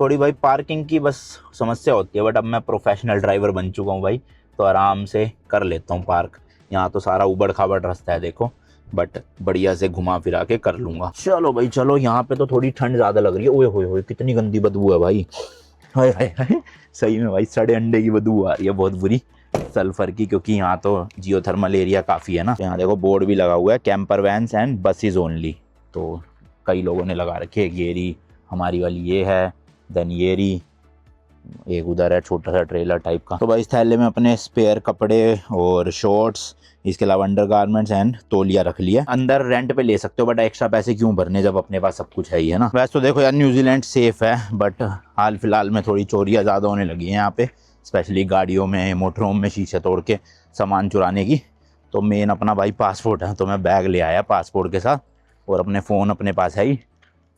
थोड़ी भाई पार्किंग की बस समस्या होती है, बट अब मैं प्रोफेशनल ड्राइवर बन चुका हूँ भाई, तो आराम से कर लेता हूँ पार्क। यहाँ तो सारा उबड़ खाबड़ रास्ता है देखो, बट बढ़िया से घुमा फिरा के कर लूंगा। चलो भाई चलो, यहाँ पे तो थोड़ी ठंड ज़्यादा लग रही है। ओए होए होए, कितनी गंदी बदबू है भाई, हाय हाय हाय, सही में भाई सड़े अंडे की बदबू आ रही है बहुत बुरी, सल्फर की, क्योंकि यहाँ तो जियोथर्मल एरिया काफ़ी है ना। यहाँ देखो बोर्ड भी लगा हुआ है, camper vans and buses only, तो कई लोगों ने लगा रखी है। गेरी हमारी वाली ये है, देन येरी, एक उधर है छोटा सा ट्रेलर टाइप का। तो भाई इस थैले में अपने स्पेयर कपड़े और शॉर्ट्स, इसके अलावा अंडरगारमेंट्स एंड तौलिया रख लिया। अंदर रेंट पे ले सकते हो, बट एक्स्ट्रा पैसे क्यों भरने जब अपने पास सब कुछ है ही, है ना। वैसे तो देखो यार न्यूजीलैंड सेफ है, बट हाल फिलहाल में थोड़ी चोरियाँ ज़्यादा होने लगी हैं यहाँ पे, स्पेशली गाड़ियों में, मोटरों में शीशे तोड़ के सामान चुराने की। तो मेन अपना भाई पासपोर्ट है, तो मैं बैग ले आया पासपोर्ट के साथ, और अपने फ़ोन अपने पास है ही,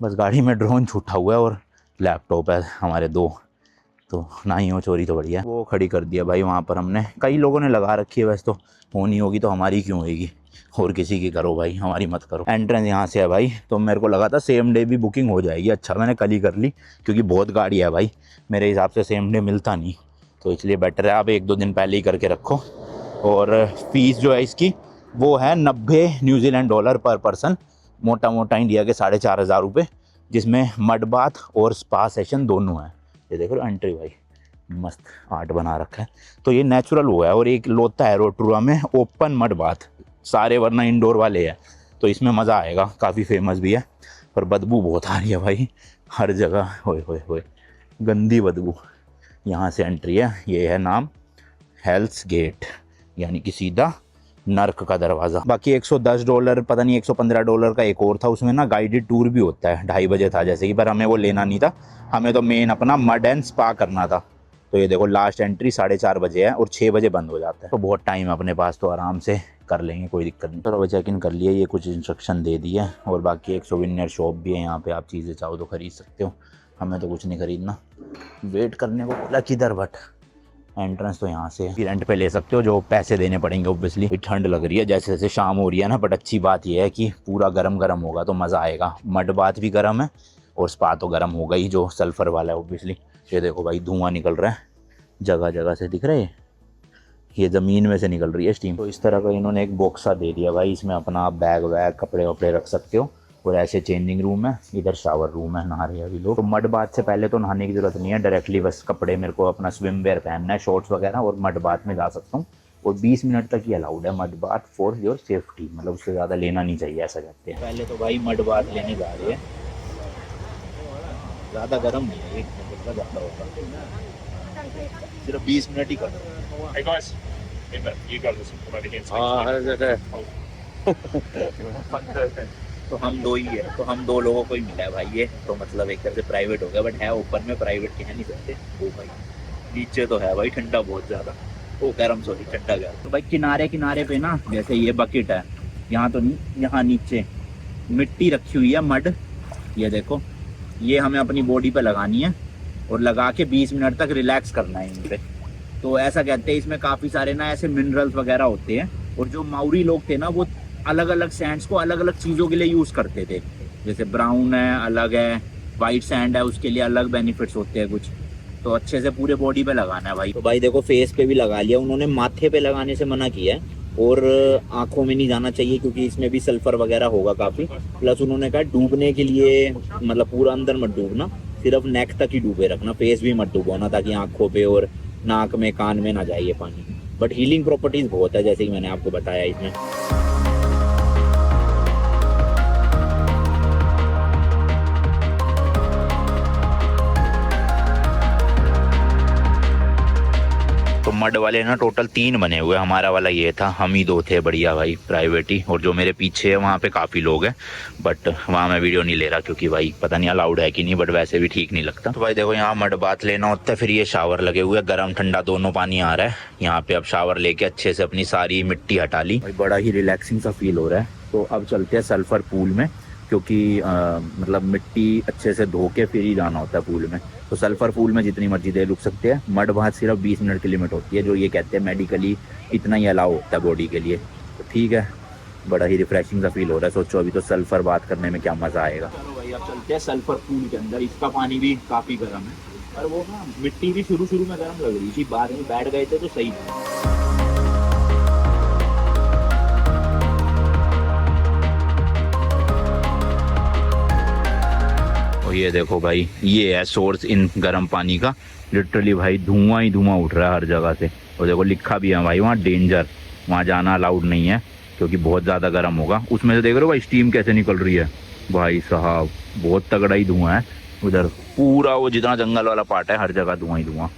बस गाड़ी में ड्रोन छूटा हुआ है और लैपटॉप है हमारे दो, तो ना ही हो चोरी तो बढ़िया। वो खड़ी कर दिया भाई वहाँ पर हमने, कई लोगों ने लगा रखी है, वैसे तो होनी होगी तो हमारी क्यों होगी, और किसी की करो भाई, हमारी मत करो। एंट्रेंस यहाँ से है भाई, तो मेरे को लगा था सेम डे भी बुकिंग हो जाएगी, अच्छा मैंने कल ही कर ली, क्योंकि बहुत गाड़ी है भाई, मेरे हिसाब से सेम डे मिलता नहीं, तो इसलिए बेटर है आप 1-2 दिन पहले ही करके रखो। और फीस जो है इसकी वो है 90 न्यूजीलैंड डॉलर पर पर्सन, मोटा मोटा इंडिया के 4,500 रुपये, जिसमें मड बाथ और स्पा सेशन दोनों हैं। ये देखो एंट्री भाई मस्त आर्ट बना रखा है, तो ये नेचुरल हुआ है। और एक लोता है रोटुरा में ओपन मड बाथ, सारे वरना इंडोर वाले हैं, तो इसमें मज़ा आएगा, काफ़ी फेमस भी है, पर बदबू बहुत आ रही है भाई हर जगह, होए होए होए गंदी बदबू। यहाँ से एंट्री है, ये है नाम हेल्स गेट, यानी कि सीधा नर्क का दरवाज़ा। बाकी $110 पता नहीं $115 का एक और था, उसमें ना गाइडेड टूर भी होता है, 2:30 बजे था जैसे कि, पर हमें वो लेना नहीं था, हमें तो मेन अपना मड एंड स्पा करना था। तो ये देखो लास्ट एंट्री 4:30 बजे है और 6 बजे बंद हो जाता है, तो बहुत टाइम है अपने पास, तो आराम से कर लेंगे, कोई दिक्कत नहीं। चलो चेक इन कर लिया, ये कुछ इंस्ट्रक्शन दे दिए, और बाकी एक सोवेनियर शॉप भी है यहाँ पे, आप चीज़ें चाहो तो खरीद सकते हो, हमें तो कुछ नहीं खरीदना। वेट करने को बोला किधर, बट एंट्रेंस तो यहाँ से रेंट पे ले सकते हो, जो पैसे देने पड़ेंगे ऑब्वियसली। ठंड लग रही है जैसे जैसे शाम हो रही है ना, बट अच्छी बात यह है कि पूरा गरम गरम होगा तो मज़ा आएगा। मड बाथ भी गरम है और स्पा तो गरम होगा ही, जो सल्फर वाला है ऑब्वियसली। ये देखो भाई धुआं निकल रहा है जगह जगह से, दिख रहा है ये ज़मीन में से निकल रही है स्टीम। तो इस तरह का इन्होंने एक बॉक्सा दे दिया भाई, इसमें अपना आप बैग वैग कपड़े वपड़े रख सकते हो, और ऐसे चेंजिंग रूम है, इधर शावर रूम है, नहा रहे हैं अभी लोग। तो मड बाथ से पहले तो नहाने की ज़रूरत नहीं है, डायरेक्टली बस कपड़े मेरे को अपना स्विम वेयर पहनना है, शॉर्ट्स वगैरह, और मड बाथ में जा सकता हूँ। और 20 मिनट तक ही अलाउड है mud bath for your safety, मतलब उससे ज़्यादा लेना नहीं चाहिए, ऐसा कहते हैं। पहले तो भाई मड बाथ लेने जा रहे हैं, ज़्यादा गर्म नहीं है, 1 मिनट का ज़्यादा होगा, सिर्फ 20 मिनट ही कर। Hey guys, hey man, you got this. Come over here. तो हम दो ही है, तो हम 2 लोगों को ही मिला है भाई ये, तो मतलब एक तरह से प्राइवेट हो गया, बट है ऊपर में, प्राइवेट कह नहीं सकते। वो भाई नीचे तो है भाई ठंडा बहुत ज़्यादा, वो गर्म सॉरी ठंडा गर्म। तो भाई किनारे किनारे पे ना, जैसे ये बकेट है, यहाँ तो नहीं, यहाँ नीचे मिट्टी रखी हुई है, मड, ये देखो, ये हमें अपनी बॉडी पे लगानी है और लगा के 20 मिनट तक रिलैक्स करना है इन पे। तो ऐसा कहते हैं इसमें काफ़ी सारे ना ऐसे मिनरल्स वगैरह होते हैं, और जो माउरी लोग थे ना वो अलग अलग सैंड्स को अलग अलग चीज़ों के लिए यूज़ करते थे, जैसे ब्राउन है अलग है, वाइट सैंड है उसके लिए अलग बेनिफिट्स होते हैं कुछ। तो अच्छे से पूरे बॉडी पे लगाना है भाई। तो भाई देखो फेस पे भी लगा लिया उन्होंने, माथे पे लगाने से मना किया है, और आंखों में नहीं जाना चाहिए क्योंकि इसमें भी सल्फर वगैरह होगा काफ़ी। प्लस उन्होंने कहा डूबने के लिए, मतलब पूरा अंदर मत डूबना, सिर्फ नेक तक ही डूबे रखना, फेस भी मत डूबोना, ताकि आंखों पे और नाक में कान में ना जाए ये पानी। बट हीलिंग प्रॉपर्टीज़ बहुत है, जैसे कि मैंने आपको बताया इसमें। तो मड वाले ना टोटल 3 बने हुए, हमारा वाला ये था, हम ही 2 थे, बढ़िया भाई प्राइवेट ही। और जो मेरे पीछे है वहाँ पे काफ़ी लोग हैं, बट वहाँ मैं वीडियो नहीं ले रहा क्योंकि भाई पता नहीं अलाउड है कि नहीं, बट वैसे भी ठीक नहीं लगता। तो भाई देखो यहाँ मड बाथ लेना होता है, फिर ये शावर लगे हुए, गर्म ठंडा दोनों पानी आ रहा है यहाँ पे। अब शावर लेके अच्छे से अपनी सारी मिट्टी हटा ली भाई, बड़ा ही रिलैक्सिंग सा फील हो रहा है। तो अब चलते हैं सल्फर पूल में, क्योंकि मतलब मिट्टी अच्छे से धो के फिर ही जाना होता है पूल में। तो सल्फर पूल में जितनी मर्जी देर रुक सकते हैं, मड बाथ सिर्फ 20 मिनट की लिमिट होती है, जो ये कहते हैं मेडिकली इतना ही अलाउ होता है बॉडी के लिए। तो ठीक है, बड़ा ही रिफ्रेशिंग सा फील हो रहा है। सोचो अभी तो सल्फर बात करने में क्या मज़ा आएगा। चलो भाई अब चलते हैं सल्फर पूल के अंदर। इसका पानी भी काफी गर्म है, और वो ना मिट्टी भी शुरू में गर्म लग रही थी, बाद में बैठ गए थे तो सही था। और ये देखो भाई, ये है सोर्स इन गर्म पानी का। लिटरली भाई धुआं ही धुआं उठ रहा है हर जगह से। और देखो लिखा भी है भाई वहाँ डेंजर, वहाँ जाना अलाउड नहीं है क्योंकि बहुत ज़्यादा गर्म होगा। उसमें से देख रहे हो भाई स्टीम कैसे निकल रही है भाई साहब, बहुत तगड़ा ही धुआं है उधर। पूरा वो जितना जंगल वाला पार्ट है हर जगह धुआं ही धुआं।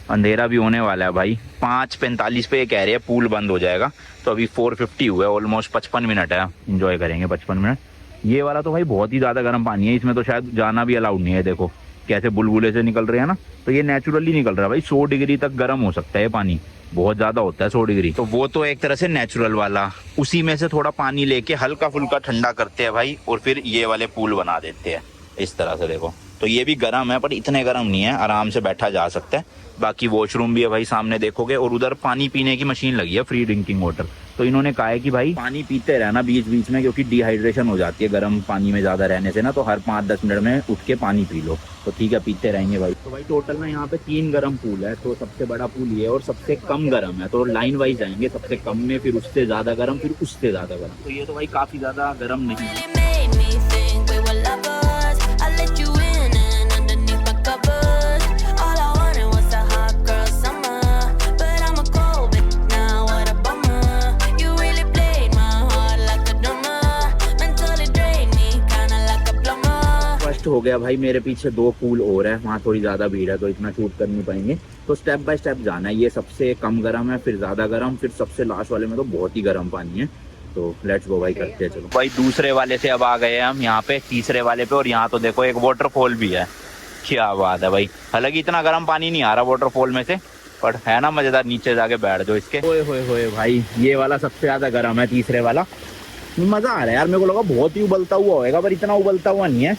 अंधेरा भी होने वाला है भाई, 5:45 पे ये कह रहे हैं पूल बंद हो जाएगा। तो अभी 4:50 हुआ है, ऑलमोस्ट 55 मिनट है, इंजॉय करेंगे 55 मिनट। ये वाला तो भाई बहुत ही ज़्यादा गर्म पानी है, इसमें तो शायद जाना भी अलाउड नहीं है। देखो कैसे बुलबुले से निकल रहे हैं ना, तो ये नेचुरली निकल रहा है भाई। 100 डिग्री तक गर्म हो सकता है पानी, बहुत ज़्यादा होता है 100 डिग्री। तो वो तो एक तरह से नेचुरल वाला, उसी में से थोड़ा पानी लेके हल्का फुल्का ठंडा करते हैं भाई, और फिर ये वाले पूल बना देते हैं इस तरह से। देखो तो ये भी गर्म है पर इतने गर्म नहीं है, आराम से बैठा जा सकता है। बाकी वॉशरूम भी है भाई सामने देखोगे, और उधर पानी पीने की मशीन लगी है, फ्री ड्रिंकिंग वाटर। तो इन्होंने कहा है कि भाई पानी पीते रहना बीच बीच में, क्योंकि डिहाइड्रेशन हो जाती है गर्म पानी में ज़्यादा रहने से ना, तो हर 5-10 मिनट में उठ के पानी पी लो। तो ठीक है, पीते रहेंगे भाई। तो भाई टोटल में यहाँ पे 3 गर्म पूल है, तो सबसे बड़ा पूल ये है और सबसे कम गर्म है। तो लाइन वाइज जाएंगे, सबसे कम में, फिर उससे ज़्यादा गर्म, फिर उससे ज़्यादा गर्म। तो ये तो भाई काफ़ी ज़्यादा गर्म नहीं है। हो गया भाई, मेरे पीछे 2 पूल और है, वहाँ थोड़ी ज़्यादा भीड़ है तो इतना शूट कर नहीं पाएंगे। तो स्टेप बाय स्टेप जाना है। ये सबसे कम गर्म है, फिर ज़्यादा गर्म, फिर सबसे लास्ट वाले में तो बहुत ही गर्म पानी है। तो लेट्स गो भाई, करते हैं। चलो भाई, दूसरे वाले से अब आ गए हैं हम यहाँ पे, तीसरे वाले पे। और यहाँ तो देखो एक वाटरफॉल भी है, क्या बात है भाई। हालांकि इतना गर्म पानी नहीं आ रहा वाटरफॉल में से, पर है ना मज़ेदार। नीचे जाके बैठ जाओ इसके। ओए होए होए भाई, ये वाला सबसे ज़्यादा गर्म है, तीसरे वाला। मज़ा आ रहा है यार, मेरे को लगा बहुत ही उबलता हुआ होएगा, पर इतना उबलता हुआ नहीं है।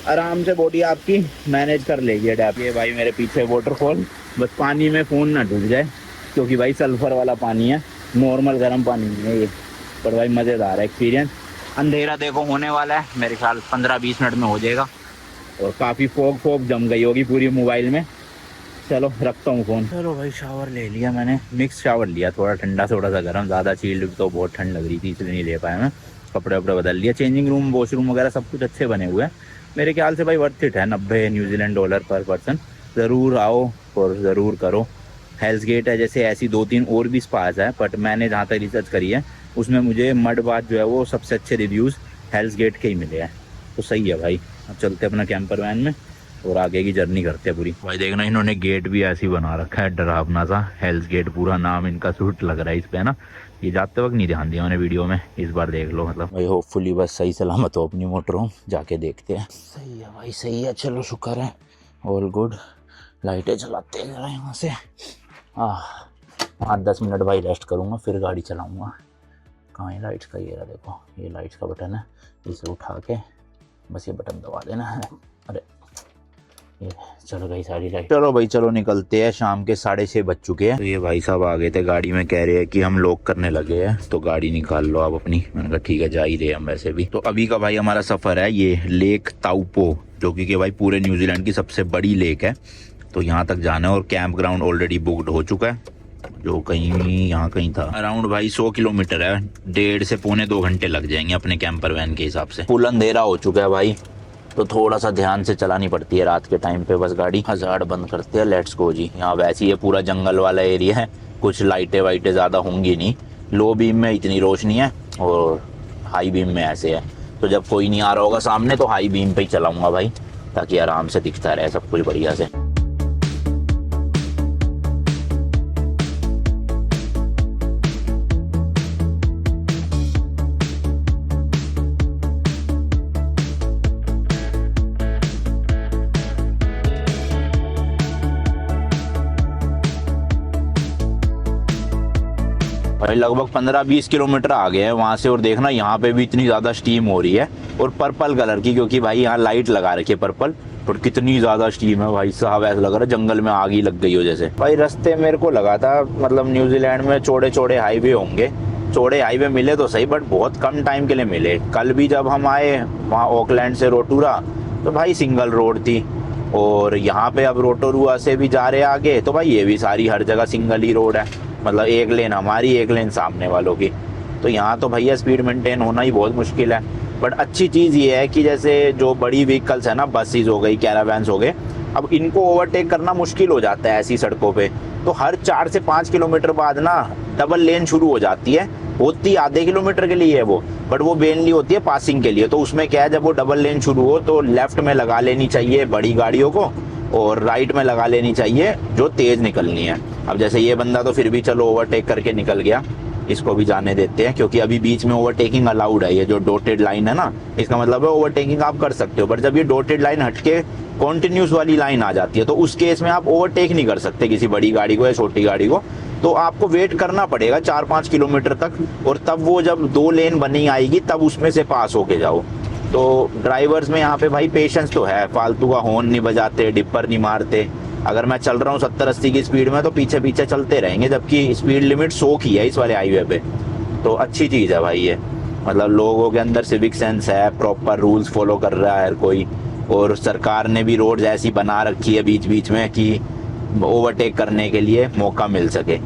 आराम से बॉडी आपकी मैनेज कर लेगी अडैप्ट। ये भाई मेरे पीछे वाटरफॉल, बस पानी में फ़ोन ना डूब जाए, क्योंकि भाई सल्फर वाला पानी है, नॉर्मल गर्म पानी नहीं है ये। पर भाई मज़ेदार है एक्सपीरियंस। अंधेरा देखो होने वाला है, मेरे ख्याल 15-20 मिनट में हो जाएगा। और काफ़ी फोग जम गई होगी पूरी मोबाइल में। चलो रखता हूँ फ़ोन। चलो भाई, शावर ले लिया मैंने, मिक्स शावर लिया, थोड़ा ठंडा थोड़ा सा गर्म। ज़्यादा चिल्ड तो बहुत ठंड लग रही थी, इसलिए नहीं ले पाया मैं। कपड़े वपड़े बदल लिया, चेंजिंग रूम वॉशरूम वगैरह सब कुछ अच्छे बने हुए हैं मेरे ख्याल से भाई। वर्थ इट है, 90 न्यूजीलैंड डॉलर पर पर्सन। ज़रूर आओ और ज़रूर करो। हेल्स गेट है, जैसे ऐसी 2-3 और भी स्पास है, बट मैंने जहाँ तक रिसर्च करी है उसमें मुझे मड बाथ जो है वो सबसे अच्छे रिव्यूज़ हेल्स गेट के ही मिले हैं। तो सही है भाई। अब चलते अपना कैंपर वैन में और आगे की जर्नी करते हैं पूरी। भाई देखना, इन्होंने गेट भी ऐसे ही बना रखा है, डरावना सा। हेल्स गेट पूरा नाम इनका सूट लग रहा है इस पे ना। ये जाते वक्त नहीं ध्यान दिया मैंने वीडियो में, इस बार देख लो। मतलब भाई होपफुली बस सही सलामत हो अपनी मोटर हो, जाके देखते हैं। सही है भाई, सही है। चलो शुक्र है, ऑल गुड। लाइटें चलाते हैं जरा यहाँ से। 5-10 मिनट भाई रेस्ट करूँगा, फिर गाड़ी चलाऊँगा। कहाँ है लाइट्स का? ये रहा देखो, ये लाइट्स का बटन है, इसे उठा के बस ये बटन दबा देना है। अरे ये चलो गई सारी लाइट। चलो भाई चलो निकलते हैं। शाम के 6:30 बज चुके हैं। तो ये भाई साहब आ गए थे गाड़ी में, कह रहे हैं कि हम लॉक करने लगे हैं, तो गाड़ी निकाल लो आप अपनी। मैंने कहा ठीक है, जा ही रहे हम वैसे भी। तो अभी का भाई हमारा सफ़र है ये लेक ताउपो, जो कि भाई पूरे न्यूजीलैंड की सबसे बड़ी लेक है। तो यहाँ तक जाना है, और कैंप ग्राउंड ऑलरेडी बुकड हो चुका है, जो कहीं यहाँ कहीं था। अराउंड भाई 100 किलोमीटर है, 1.5 से पौने 2 घंटे लग जाएंगे अपने कैंपर वैन के हिसाब से। फुल अंधेरा हो चुका है भाई, तो थोड़ा सा ध्यान से चलानी पड़ती है रात के टाइम पे बस गाड़ी। हज़ार्ड बंद करते हैं, लेट्स गो जी। यहाँ वैसे ही ये पूरा जंगल वाला एरिया है, कुछ लाइटें वाइटें ज़्यादा होंगी नहीं। लो बीम में इतनी रोशनी है और हाई बीम में ऐसे है। तो जब कोई नहीं आ रहा होगा सामने तो हाई बीम पे ही चलाऊँगा भाई, ताकि आराम से दिखता रहे सब कुछ बढ़िया से। भाई लगभग 15-20 किलोमीटर आ गए हैं वहाँ से, और देखना यहाँ पे भी इतनी ज़्यादा स्टीम हो रही है, और पर्पल कलर की, क्योंकि भाई यहाँ लाइट लगा रखी है पर्पल। और कितनी ज़्यादा स्टीम है भाई साहब, ऐसा लग रहा है जंगल में आग ही लग गई हो जैसे। भाई रास्ते मेरे को लगा था मतलब न्यूजीलैंड में चौड़े चौड़े हाईवे होंगे, चौड़े हाईवे मिले तो सही, बट बहुत कम टाइम के लिए मिले। कल भी जब हम आए वहाँ ऑकलैंड से रोटूरा, तो भाई सिंगल रोड थी। और यहाँ पे अब रोटोरुआ से भी जा रहे आगे, तो भाई ये भी सारी हर जगह सिंगल ही रोड है, मतलब एक लेन हमारी एक लेन सामने वालों की। तो यहाँ तो भैया स्पीड मेंटेन होना ही बहुत मुश्किल है। बट अच्छी चीज़ ये है कि जैसे जो बड़ी व्हीकल्स है ना, बसेस हो गई, कैरावैन्स हो गए, अब इनको ओवरटेक करना मुश्किल हो जाता है ऐसी सड़कों पे। तो हर 4 से 5 किलोमीटर बाद ना डबल लेन शुरू हो जाती है, होती आधे किलोमीटर के लिए है वो, बट वो मेनली होती है पासिंग के लिए। तो उसमें क्या है, जब वो डबल लेन शुरू हो तो लेफ्ट में लगा लेनी चाहिए बड़ी गाड़ियों को, और राइट में लगा लेनी चाहिए जो तेज निकलनी है। अब जैसे ये बंदा तो फिर भी चलो ओवरटेक करके निकल गया, इसको भी जाने देते हैं, क्योंकि अभी बीच में ओवरटेकिंग अलाउड है। ये जो डॉटेड लाइन है ना, इसका मतलब है ओवरटेकिंग आप कर सकते हो। पर जब ये डॉटेड लाइन हटके कॉन्टिन्यूस वाली लाइन आ जाती है, तो उस केस में आप ओवरटेक नहीं कर सकते किसी बड़ी गाड़ी को या छोटी गाड़ी को। तो आपको वेट करना पड़ेगा 4-5 किलोमीटर तक, और तब वो जब 2 लेन बनी आएगी तब उसमें से पास होके जाओ। तो ड्राइवर्स में यहाँ पे भाई पेशेंस तो है, फालतू का हॉर्न नहीं बजाते, डिपर नहीं मारते। अगर मैं चल रहा हूँ 70-80 की स्पीड में तो पीछे पीछे चलते रहेंगे, जबकि स्पीड लिमिट 100 की है इस वाले हाईवे पे। तो अच्छी चीज़ है भाई ये, मतलब लोगों के अंदर सिविक सेंस है, प्रॉपर रूल्स फॉलो कर रहा है हर कोई। और सरकार ने भी रोड्स ऐसी बना रखी है बीच बीच में कि ओवरटेक करने के लिए मौका मिल सके।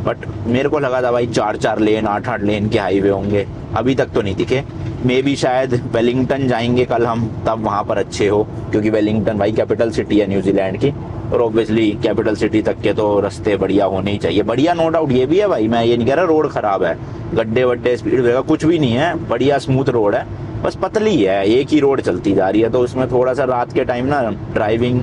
बट मेरे को लगा था भाई 4-4 लेन 8-8 लेन के हाईवे होंगे, अभी तक तो नहीं दिखे। मे भी शायद वेलिंगटन जाएंगे कल हम, तब वहाँ पर अच्छे हो, क्योंकि वेलिंगटन भाई कैपिटल सिटी है न्यूजीलैंड की, और ऑब्वियसली कैपिटल सिटी तक के तो रास्ते बढ़िया होने ही चाहिए। बढ़िया नो डाउट ये भी है भाई, मैं ये नहीं कह रहा रोड खराब है, गड्ढे वड्ढे स्पीड ब्रेकर कुछ भी नहीं है, बढ़िया स्मूथ रोड है, बस पतली है, एक ही रोड चलती जा रही है। तो उसमें थोड़ा सा रात के टाइम ना ड्राइविंग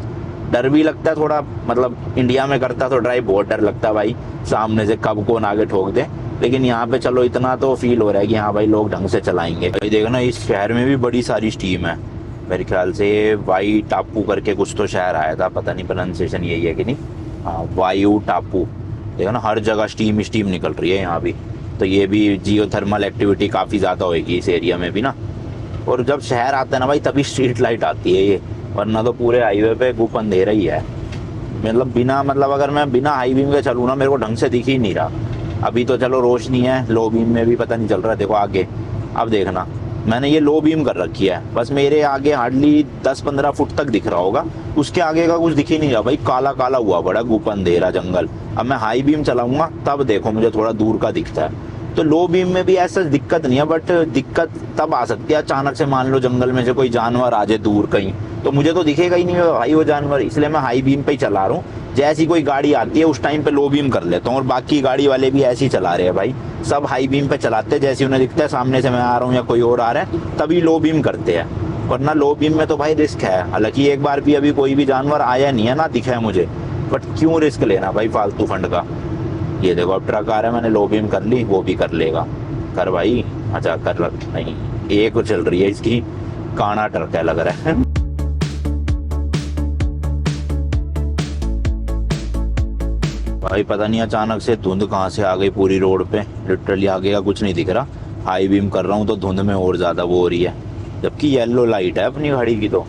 डर भी लगता है थोड़ा, मतलब इंडिया में करता तो ड्राइव बहुत डर लगता है भाई, सामने से कब कौन आगे ठोक दे। लेकिन यहाँ पे चलो इतना तो फील हो रहा है कि हाँ भाई लोग ढंग से चलाएंगे। देखो ना, इस शहर में भी बड़ी सारी स्टीम है, मेरे ख्याल से वाई टापू करके कुछ तो शहर आया था, पता नहीं प्रोनाउंसिएशन यही है कि नहीं, हाँ वायु टापू। देखो ना हर जगह स्टीम स्टीम निकल रही है यहाँ भी। तो ये भी जियोथर्मल एक्टिविटी काफ़ी ज़्यादा होगी इस एरिया में भी ना। और जब शहर आता है ना भाई तभी स्ट्रीट लाइट आती है ये, वरना तो पूरे हाईवे पे गुप अंधेरा ही है। मतलब बिना मतलब अगर मैं बिना हाई बीम के चलूँ ना, मेरे को ढंग से दिख ही नहीं रहा। अभी तो चलो रोशनी है, लो बीम में भी पता नहीं चल रहा। देखो आगे, अब देखना मैंने ये लो बीम कर रखी है, बस मेरे आगे हार्डली 10-15 फुट तक दिख रहा होगा, उसके आगे का कुछ दिख ही नहीं रहा भाई, काला काला हुआ बड़ा गुप अंधेरा जंगल। अब मैं हाई बीम चलाऊंगा तब देखो मुझे थोड़ा दूर का दिखता है। तो लो बीम में भी ऐसा दिक्कत नहीं है, बट दिक्कत तब आ सकती है अचानक से, मान लो जंगल में से कोई जानवर आ जाए दूर कहीं, तो मुझे तो दिखेगा ही नहीं भाई वो जानवर, इसलिए मैं हाई बीम पे ही चला रहा हूँ। जैसी कोई गाड़ी आती है उस टाइम पे लो बीम कर लेता हूँ, और बाकी गाड़ी वाले भी ऐसे ही चला रहे हैं भाई, सब हाई बीम पे चलाते हैं। जैसे उन्हें दिखता है सामने से मैं आ रहा हूँ या कोई और आ रहा है तभी लो बीम करते हैं, वरना लो बीम में तो भाई रिस्क है। हालांकि एक बार भी अभी कोई भी जानवर आया नहीं है ना दिखा है मुझे, बट क्यों रिस्क लेना भाई फालतू फंड का। ये देखो अब ट्रक आ रहा है, मैंने लो बीम कर ली, वो भी कर लेगा, कर भाई। अच्छा कर नहीं, एक चल रही है इसकी, काना ट्रक है लग रहा है। भाई पता नहीं अचानक से धुंध कहाँ से आ गई पूरी रोड पे, लिटरली आगे का कुछ नहीं दिख रहा। हाई बीम कर रहा हूँ तो धुंध में और ज़्यादा वो हो रही है, जबकि येलो लाइट है अपनी गाड़ी की, तो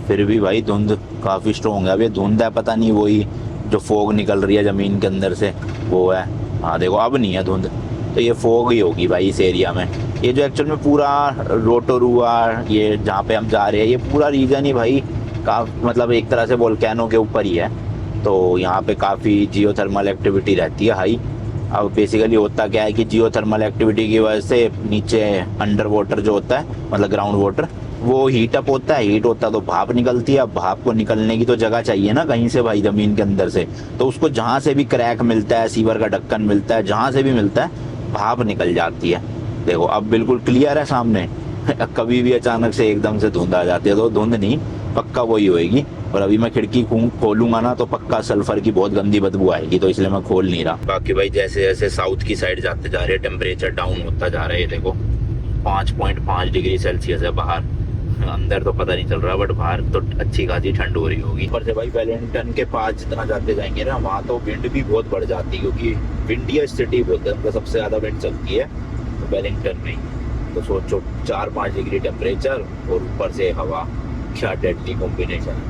फिर भी भाई धुंध काफ़ी स्ट्रॉन्ग है। अब ये धुंध है पता नहीं वही जो फोग निकल रही है ज़मीन के अंदर से वो है। हाँ देखो अब नहीं है धुंध, तो ये फोग ही होगी भाई इस एरिया में। ये जो एक्चुअल में पूरा रोटोरुआ, ये जहाँ पे हम जा रहे हैं, ये पूरा रीजन ही भाई का मतलब एक तरह से वोल्केनो के ऊपर ही है। तो यहाँ पे काफ़ी जियोथर्मल एक्टिविटी रहती है हाई। अब बेसिकली होता क्या है कि जियोथर्मल एक्टिविटी की वजह से नीचे अंडर वाटर जो होता है, मतलब ग्राउंड वाटर, वो हीट अप होता है। हीट होता है तो भाप निकलती है। अब भाप को निकलने की तो जगह चाहिए ना कहीं से भाई, ज़मीन के अंदर से। तो उसको जहाँ से भी क्रैक मिलता है, सीवर का ढक्कन मिलता है, जहाँ से भी मिलता है भाप निकल जाती है। देखो अब बिल्कुल क्लियर है सामने। कभी भी अचानक से एकदम से धुंध आ जाती है, तो धुंध नहीं पक्का वही होएगी। और अभी मैं खिड़की खोलूंगा ना तो पक्का सल्फर की बहुत गंदी बदबू आएगी, तो इसलिए मैं खोल नहीं रहा। बाकी भाई जैसे जैसे साउथ की साइड जाते जा रहे हैं टेम्परेचर डाउन होता जा रहा है। देखो 5.5 डिग्री सेल्सियस है बाहर, अंदर तो पता नहीं चल रहा, बट बाहर तो अच्छी खासी ठंड हो रही होगी। पर जब भाई वेलिंगटन के पास जितना जाते जाएंगे ना, वहाँ तो विंड भी बहुत बढ़ जाती है, क्योंकि विंडियस्ट सिटी बोलते हैं, सबसे ज़्यादा विंड चलती है वेलिंगटन में। तो सोचो 4-5 डिग्री टेम्परेचर और ऊपर से हवा, क्या डेडली कॉम्बिनेशन है।